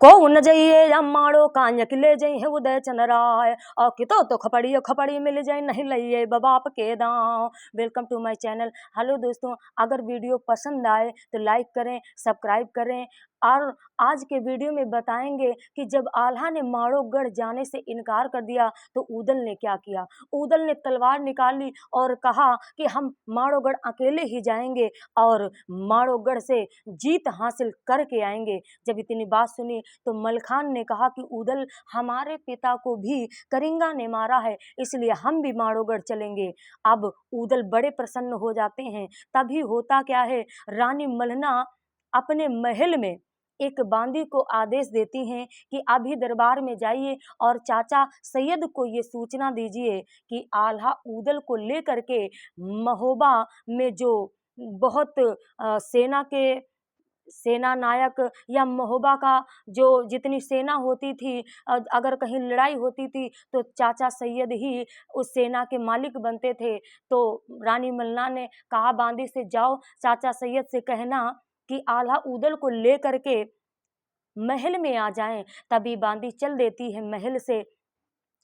को न जइए या माड़ो कांयक ले जई है उदय चंद्राय और कितो तो खपड़ी मिल जाए नहीं लइए बाप के दांव। Welcome to my channel. Hello दोस्तों, अगर वीडियो पसंद आए तो लाइक करें, सब्सक्राइब करें। और आज के वीडियो में बताएंगे कि जब आल्हा ने माड़ोगढ़ जाने से इनकार कर दिया तो ऊदल ने क्या किया। ऊदल ने तलवार निकाली और कहा कि हम माड़ोगढ़ अकेले ही जाएंगे और माड़ोगढ़ से जीत हासिल करके आएंगे। जब इतनी बात सुनी तो मलखान ने कहा कि ऊदल, हमारे पिता को भी करिंगा ने मारा है, इसलिए हम भी माड़ोगढ़ चलेंगे। अब ऊदल बड़े प्रसन्न हो जाते हैं। तभी होता क्या है, रानी मल्हना अपने महल में एक बांदी को आदेश देती हैं कि अभी दरबार में जाइए और चाचा सैयद को ये सूचना दीजिए कि आल्हा ऊदल को लेकर के महोबा में जो बहुत सेना नायक या महोबा का जो जितनी सेना होती थी, अगर कहीं लड़ाई होती थी तो चाचा सैयद ही उस सेना के मालिक बनते थे। तो रानी मल्हना ने कहा बांदी से, जाओ चाचा सैयद से कहना कि आल्हा ऊदल को लेकर के महल में आ जाएं। तभी बांदी चल देती है महल से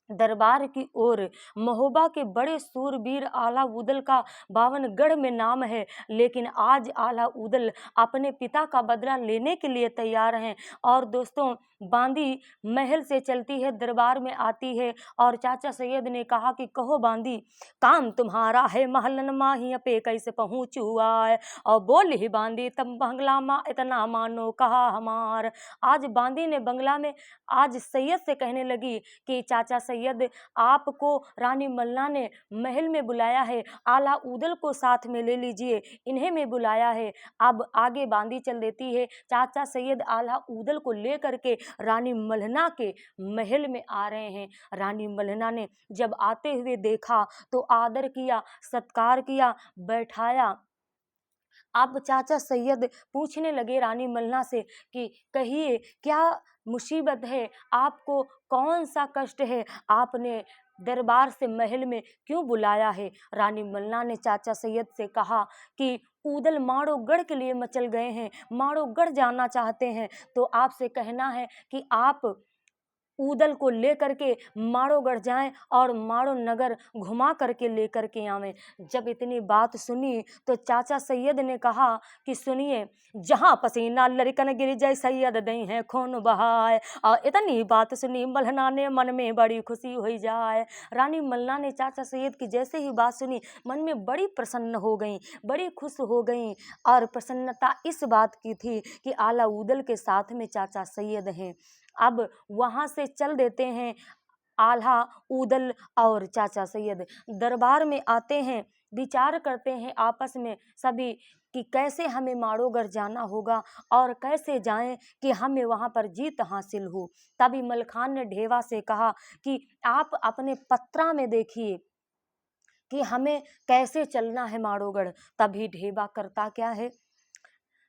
दरबार की ओर। महोबा के बड़े सूरवीर आला ऊदल का 52गढ़ में नाम है, लेकिन आज आला ऊदल अपने पिता का बदला लेने के लिए तैयार हैं। और दोस्तों, बांदी महल से चलती है, दरबार में आती है और चाचा सैयद ने कहा कि कहो बांदी, काम तुम्हारा है महलन माही पे कैसे पहुँचू आए। और बोल ही बांदी, तब बंगला माँ इतना मानो कहा हमार। आज बांदी ने बंगला में आज सैयद से कहने लगी कि चाचा सैयद, आपको रानी मल्हना ने महल में बुलाया है, आला ऊदल को साथ में ले लीजिए, इन्हें में बुलाया है। अब आगे बांदी चल देती है। चाचा सैयद आला ऊदल को लेकर के रानी मल्हना के महल में आ रहे हैं। रानी मल्हना ने जब आते हुए देखा तो आदर किया, सत्कार किया, बैठाया। अब चाचा सैयद पूछने लगे रानी मल्हना से कि कहिए क्या मुसीबत है, आपको कौन सा कष्ट है, आपने दरबार से महल में क्यों बुलाया है। रानी मल्हना ने चाचा सैयद से कहा कि ऊदल माड़ोगढ़ के लिए मचल गए हैं, माड़ोगढ़ जाना चाहते हैं, तो आपसे कहना है कि आप ऊदल को लेकर के माड़ोगढ़ जाएं और माड़ो नगर घुमा करके लेकर के आवें। जब इतनी बात सुनी तो चाचा सैयद ने कहा कि सुनिए, जहां पसीना लड़कन गिर जाए सैयद दई है खून बहाए। और इतनी बात सुनी मल्हना ने मन में बड़ी खुशी हो जाए। रानी मल्हना ने चाचा सैयद की जैसे ही बात सुनी मन में बड़ी प्रसन्न हो गई, बड़ी खुश हो गई। और प्रसन्नता इस बात की थी कि आला ऊदल के साथ में चाचा सैयद हैं। अब वहां से चल देते हैं आल्हा ऊदल और चाचा सैयद दरबार में आते हैं, विचार करते हैं आपस में सभी कि कैसे हमें माड़ोगढ़ जाना होगा और कैसे जाएं कि हमें वहां पर जीत हासिल हो। तभी मलखान ने ढेवा से कहा कि आप अपने पत्रा में देखिए कि हमें कैसे चलना है माड़ोगढ़। तभी ढेबा करता क्या है,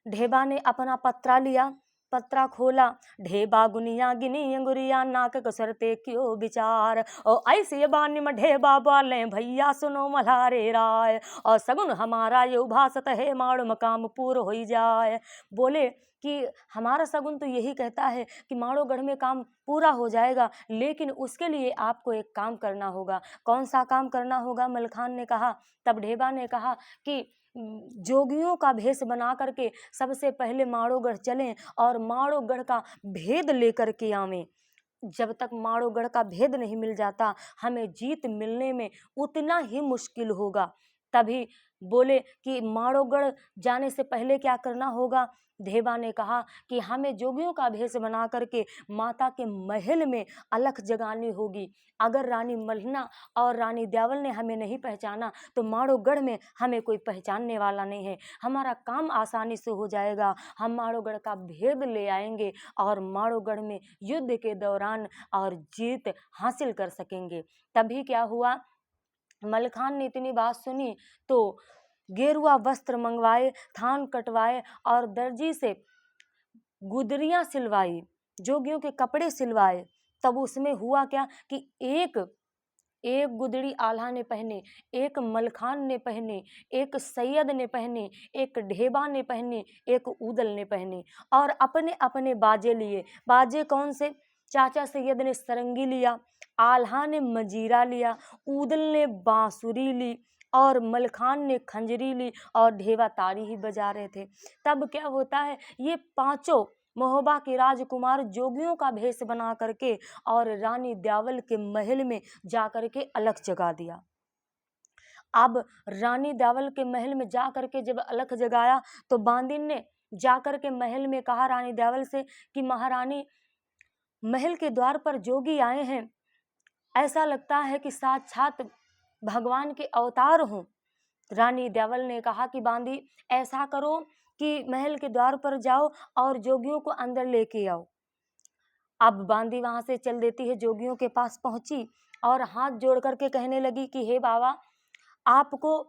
ढेबा ने अपना पत्रा लिया, पत्रा खोला, ढेबा गुनिया गिनी अंगुरिया नाक कसरते क्यों विचार। और ऐसे बानी में ढेबा बोले, भैया सुनो मल्हारे राय, और सगुन हमारा ये उभासत है माड़ो मकाम पूर हो जाए। बोले कि हमारा सगुन तो यही कहता है कि माड़ोगढ़ में काम पूरा हो जाएगा, लेकिन उसके लिए आपको एक काम करना होगा। कौन सा काम करना होगा, मलखान ने कहा। तब ढेबा ने कहा कि जोगियों का भेष बना करके सबसे पहले माड़ोगढ़ चलें और माड़ोगढ़ का भेद लेकर के आवें। जब तक माड़ोगढ़ का भेद नहीं मिल जाता, हमें जीत मिलने में उतना ही मुश्किल होगा। तभी बोले कि माड़ोगढ़ जाने से पहले क्या करना होगा। ढेबा ने कहा कि हमें जोगियों का भेष बना करके माता के महल में अलख जगानी होगी। अगर रानी मल्हना और रानी ब्यावल ने हमें नहीं पहचाना तो माड़ोगढ़ में हमें कोई पहचानने वाला नहीं है, हमारा काम आसानी से हो जाएगा। हम माड़ोगढ़ का भेद ले आएंगे और माड़ोगढ़ में युद्ध के दौरान और जीत हासिल कर सकेंगे। तभी क्या हुआ, मलखान ने इतनी बात सुनी तो गेरुआ वस्त्र मंगवाए, थान कटवाए और दर्जी से गुदरियां सिलवाई, जोगियों के कपड़े सिलवाए। तब उसमें हुआ क्या कि एक एक गुदड़ी आल्हा ने पहने, एक मलखान ने पहने, एक सैयद ने पहने, एक ढेबा ने पहने, एक ऊदल ने पहने और अपने अपने बाजे लिए। बाजे कौन से? चाचा सैयद ने सरंगी लिया, आल्हा ने मजीरा लिया, ऊदल ने बांसुरी ली और मलखान ने खंजरी ली और ढेबा ताड़ी ही बजा रहे थे। तब क्या होता है, ये पांचों महोबा के राजकुमार जोगियों का भेष बना करके और रानी ब्यावल के महल में जा करके अलख जगा दिया। अब रानी ब्यावल के महल में जा करके जब अलख जगाया तो बांदिन ने जाकर के महल में कहा रानी ब्यावल से कि महारानी, महल के द्वार पर जोगी आए हैं, ऐसा लगता है कि साक्षात भगवान के अवतार हों। रानी ब्यावल ने कहा कि बांदी, ऐसा करो कि महल के द्वार पर जाओ और जोगियों को अंदर लेके आओ। अब बांदी वहां से चल देती है, जोगियों के पास पहुंची और हाथ जोड़ करके कहने लगी कि हे बाबा, आपको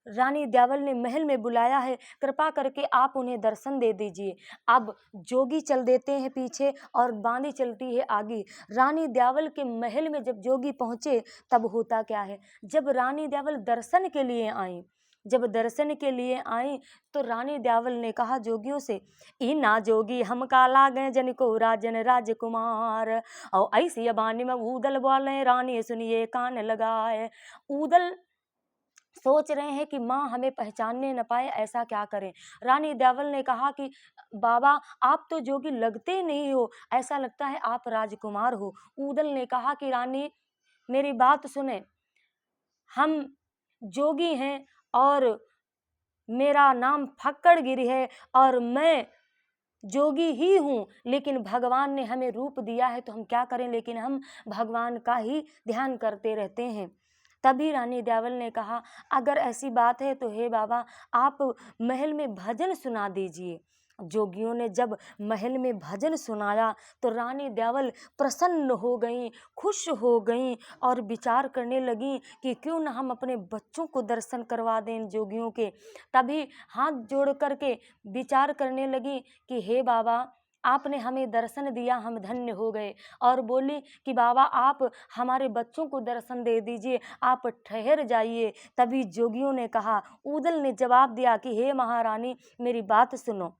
रानी ब्यावल ने महल में बुलाया है, कृपा करके आप उन्हें दर्शन दे दीजिए। अब जोगी चल देते हैं पीछे और बांदी चलती है आगे। रानी ब्यावल के महल में जब जोगी पहुंचे तब होता क्या है, जब रानी ब्यावल दर्शन के लिए आई, जब दर्शन के लिए आई तो रानी ब्यावल ने कहा जोगियों से, इना जोगी हम का लागे जन को राजन राजकुमार और ऐसी बानी में ऊदल बोले रानी सुनिए कान लगाए। ऊदल सोच रहे हैं कि माँ हमें पहचानने न पाए, ऐसा क्या करें। रानी ब्यावल ने कहा कि बाबा, आप तो जोगी लगते नहीं हो, ऐसा लगता है आप राजकुमार हो। ऊदल ने कहा कि रानी मेरी बात सुने, हम जोगी हैं और मेरा नाम फक्कड़गिरी है और मैं जोगी ही हूँ, लेकिन भगवान ने हमें रूप दिया है तो हम क्या करें, लेकिन हम भगवान का ही ध्यान करते रहते हैं। तभी रानी ब्यावल ने कहा, अगर ऐसी बात है तो हे बाबा, आप महल में भजन सुना दीजिए। जोगियों ने जब महल में भजन सुनाया तो रानी ब्यावल प्रसन्न हो गईं, खुश हो गईं और विचार करने लगीं कि क्यों न हम अपने बच्चों को दर्शन करवा दें जोगियों के। तभी हाथ जोड़ करके विचार करने लगी कि हे बाबा, आपने हमें दर्शन दिया, हम धन्य हो गए। और बोली कि बाबा, आप हमारे बच्चों को दर्शन दे दीजिए, आप ठहर जाइए। तभी जोगियों ने कहा, ऊदल ने जवाब दिया कि हे महारानी, मेरी बात सुनो।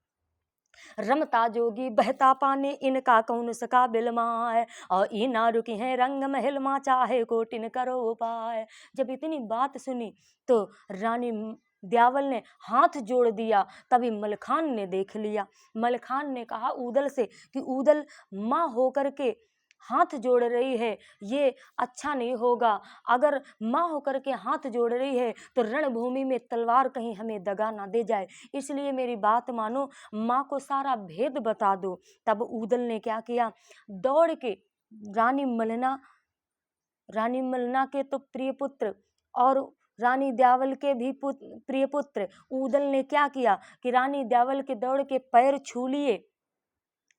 रमता जोगी बहता पानी, इनका कौन सका बिलमाए और इना रुकी है रंग महल मा, चाहे कोटिन करो उपाय। जब इतनी बात सुनी तो रानी ब्यावल ने हाथ जोड़ दिया। तभी मलखान ने देख लिया। मलखान ने कहा ऊदल से कि ऊदल, माँ होकर के हाथ जोड़ रही है, ये अच्छा नहीं होगा। अगर माँ होकर के हाथ जोड़ रही है तो रणभूमि में तलवार कहीं हमें दगा ना दे जाए, इसलिए मेरी बात मानो, माँ को सारा भेद बता दो। तब ऊदल ने क्या किया, दौड़ के रानी मलना के तो प्रिय पुत्र और रानी ब्यावल के भी प्रिय पुत्र ऊदल ने क्या किया कि रानी ब्यावल के दौड़ के पैर छू लिए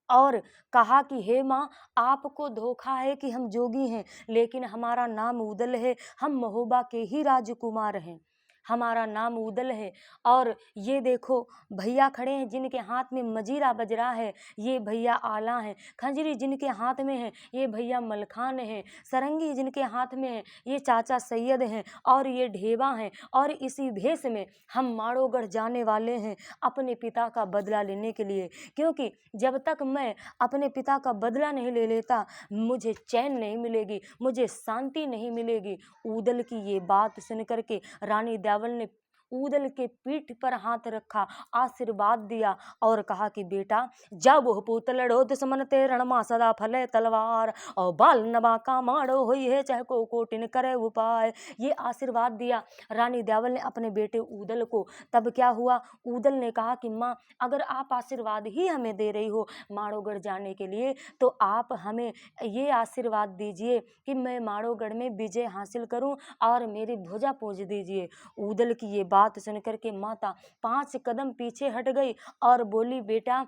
और कहा कि हे माँ, आपको धोखा है कि हम जोगी हैं, लेकिन हमारा नाम ऊदल है, हम महोबा के ही राजकुमार हैं, हमारा नाम ऊदल है। और ये देखो भैया खड़े हैं जिनके हाथ में मजीरा बज रहा है, ये भैया आला हैं। खंजरी जिनके हाथ में है, ये भैया मलखान हैं। सरंगी जिनके हाथ में है, ये चाचा सैयद हैं और ये ढेबा हैं। और इसी भेष में हम माड़ोगढ़ जाने वाले हैं अपने पिता का बदला लेने के लिए, क्योंकि जब तक मैं अपने पिता का बदला नहीं ले लेता मुझे चैन नहीं मिलेगी, मुझे शांति नहीं मिलेगी। ऊदल की ये बात सुन करके रानी ब्यावल ने ऊदल के पीठ पर हाथ रखा, आशीर्वाद दिया और कहा कि बेटा, जब पूत लड़ो दुश्मन ते रणमा सदा फले तलवार और बाल नबा का माड़ो हुई है, चाहे को कोटिन करे उपाय। ये आशीर्वाद दिया रानी ब्यावल ने अपने बेटे ऊदल को। तब क्या हुआ, ऊदल ने कहा कि माँ, अगर आप आशीर्वाद ही हमें दे रही हो माड़ोगढ़ जाने के लिए, तो आप हमें ये आशीर्वाद दीजिए कि मैं माड़ोगढ़ में विजय हासिल करूं और मेरी भुजा पूज दीजिए। ऊदल की ये बात सुनकर के माता 5 कदम पीछे हट गई और बोली, बेटा,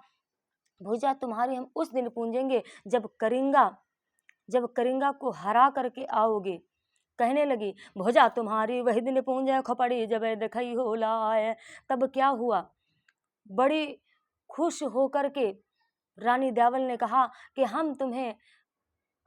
भुजा तुम्हारी हम उस दिन पूजेंगे जब करिंगा को हरा करके आओगे। कहने लगी, भुजा तुम्हारी वही दिन पूंजे खपड़ी जब देखई हो लाए। तब क्या हुआ, बड़ी खुश होकर के रानी ब्यावल ने कहा कि हम तुम्हें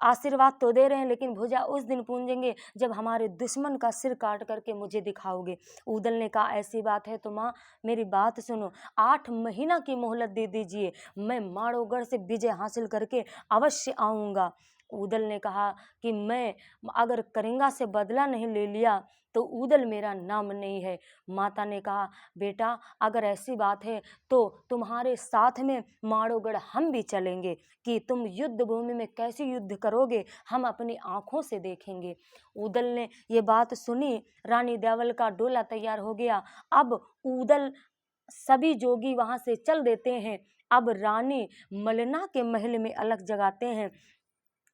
आशीर्वाद तो दे रहे हैं लेकिन भुजा उस दिन पूंजेंगे जब हमारे दुश्मन का सिर काट करके मुझे दिखाओगे। ऊदल ने कहा ऐसी बात है तो माँ मेरी बात सुनो, 8 महीना की मोहलत दे दीजिए, मैं माड़ोगढ़ से विजय हासिल करके अवश्य आऊँगा। ऊदल ने कहा कि मैं अगर करेंगा से बदला नहीं ले लिया तो ऊदल मेरा नाम नहीं है। माता ने कहा बेटा अगर ऐसी बात है तो तुम्हारे साथ में माड़ोगढ़ हम भी चलेंगे, कि तुम युद्ध भूमि में कैसे युद्ध करोगे हम अपनी आंखों से देखेंगे। ऊदल ने ये बात सुनी, रानी देवल का डोला तैयार हो गया। अब ऊदल सभी जोगी वहां से चल देते हैं। अब रानी मलना के महल में अलग जगाते हैं।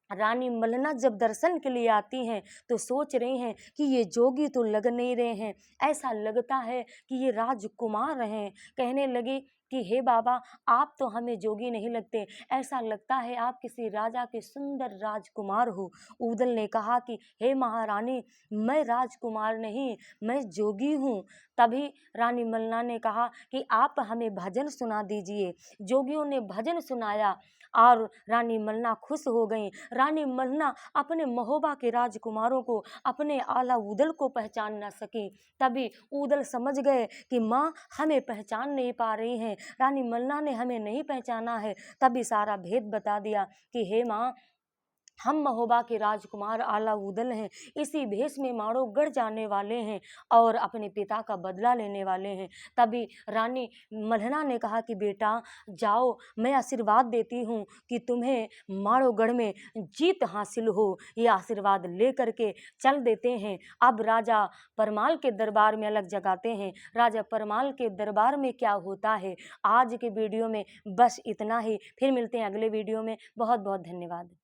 रानी मलना जब दर्शन के लिए आती हैं तो सोच रही हैं कि ये जोगी तो लग नहीं रहे हैं, ऐसा लगता है कि ये राजकुमार हैं। कहने लगी कि हे बाबा आप तो हमें जोगी नहीं लगते, ऐसा लगता है आप किसी राजा के सुंदर राजकुमार हो। ऊदल ने कहा कि हे महारानी मैं राजकुमार नहीं, मैं जोगी हूँ। तभी रानी मलना ने कहा कि आप हमें भजन सुना दीजिए। जोगियों ने भजन सुनाया और रानी मलना खुश हो गई। रानी मलना अपने महोबा के राजकुमारों को, अपने आला ऊदल को पहचान न सकी। तभी ऊदल समझ गए कि माँ हमें पहचान नहीं पा रही हैं, रानी मलना ने हमें नहीं पहचाना है। तभी सारा भेद बता दिया कि हे माँ हम महोबा के राजकुमार आला ऊदल हैं, इसी भेष में माड़ोगढ़ जाने वाले हैं और अपने पिता का बदला लेने वाले हैं। तभी रानी मलना ने कहा कि बेटा जाओ, मैं आशीर्वाद देती हूँ कि तुम्हें माड़ोगढ़ में जीत हासिल हो। ये आशीर्वाद ले करके चल देते हैं। अब राजा परमाल के दरबार में अलग जगाते हैं। राजा परमाल के दरबार में क्या होता है आज के वीडियो में बस इतना ही। फिर मिलते हैं अगले वीडियो में। बहुत बहुत धन्यवाद।